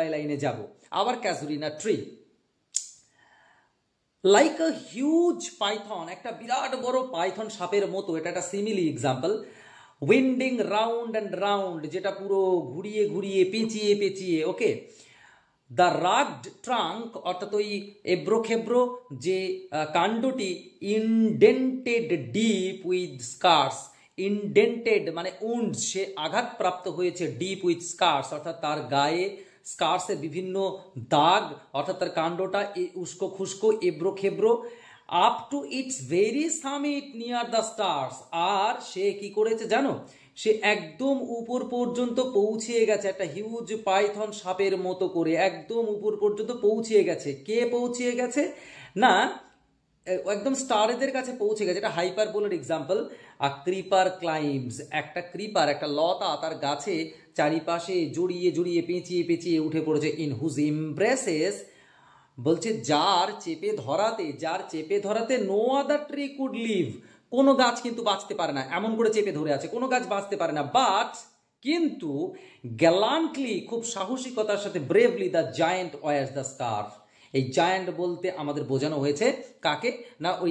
By লাইনে যাব। আবার Casuarina tree like a huge Python, একটা বিরাট বড় পাইথন সাপের মতো, এটা একটা simile example. Winding round and round, যেটা পুরো ঘুরিয়ে ঘুরিয়ে পেঁচিয়ে পেঁচিয়ে, ওকে। দ্য রাগড ট্রাঙ্ক, অর্থাৎ ওই এব্রো খেব্রো যে কাণ্ডটি, indented deep with scars, indented মানে উন্ড, সে আঘাতপ্রাপ্ত হয়েছে, ডিপ উইথ স্কার্স অর্থাৎ তার গায়ে স্কার্সে বিভিন্ন দাগ, অর্থাৎ তার কাণ্ডটা উস্কো খুস্কো এব্রো খেব্রো। Up to its very summit near the stars, আর সে কি করেছে জানো, সে একদম উপর পর্যন্ত পৌঁছে গেছে, একটা হিউজ পাইথন সাপের মতো করে একদম উপর পর্যন্ত পৌঁছে গেছে। কে পৌঁছে গেছে না, একদম স্টারদের কাছে পৌঁছে গেছে, এটা হাইপারবোলার এক্সাম্পল। আ ক্রিপার ক্লাইম্বস, একটা ক্রিপার, একটা লতা তার গাছে চারিপাশে জড়িয়ে জড়িয়ে পেঁচিয়ে পেঁচিয়ে উঠে পড়েছে। ইন হুজ এমব্রেসেস, বলছে যার চেপে ধরাতে no other tree could live, কোনো গাছ কিন্তু বাঁচতে পারে না, এমন করে চেপে ধরে আছে, কোনো গাছ বাঁচতে পারে না। বাট কিন্তু গ্যালান্টলি, খুব সাহসিকতার সাথে, bravely the giant wears the scarf. এই জায়ান্ট বলতে আমাদের বোঝানো হয়েছে কাকে না, ওই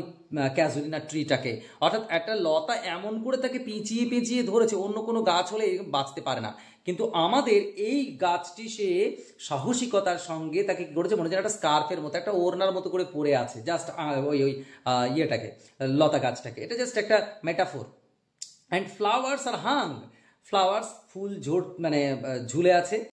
ক্যাজুলিনা ট্রিটাকে। অর্থাৎ একটা লতা এমন করে তাকে পেঁচিয়ে পেঁচিয়ে ধরেছে, অন্য কোনো গাছ হলে বাঁচতে পারে না, কিন্তু আমাদের এই গাছটি সে সাহসিকতার সঙ্গে তাকে কি করেছে, মনে হচ্ছে একটা স্কার্ফের মতো, একটা ওড়নার মতো করে পরে আছে, জাস্ট ওই ওই ইয়েটাকে, লতা গাছটাকে। এটা জাস্ট একটা metaphor. And flowers R Hang, flowers ফুল মানে ঝুলে আছে।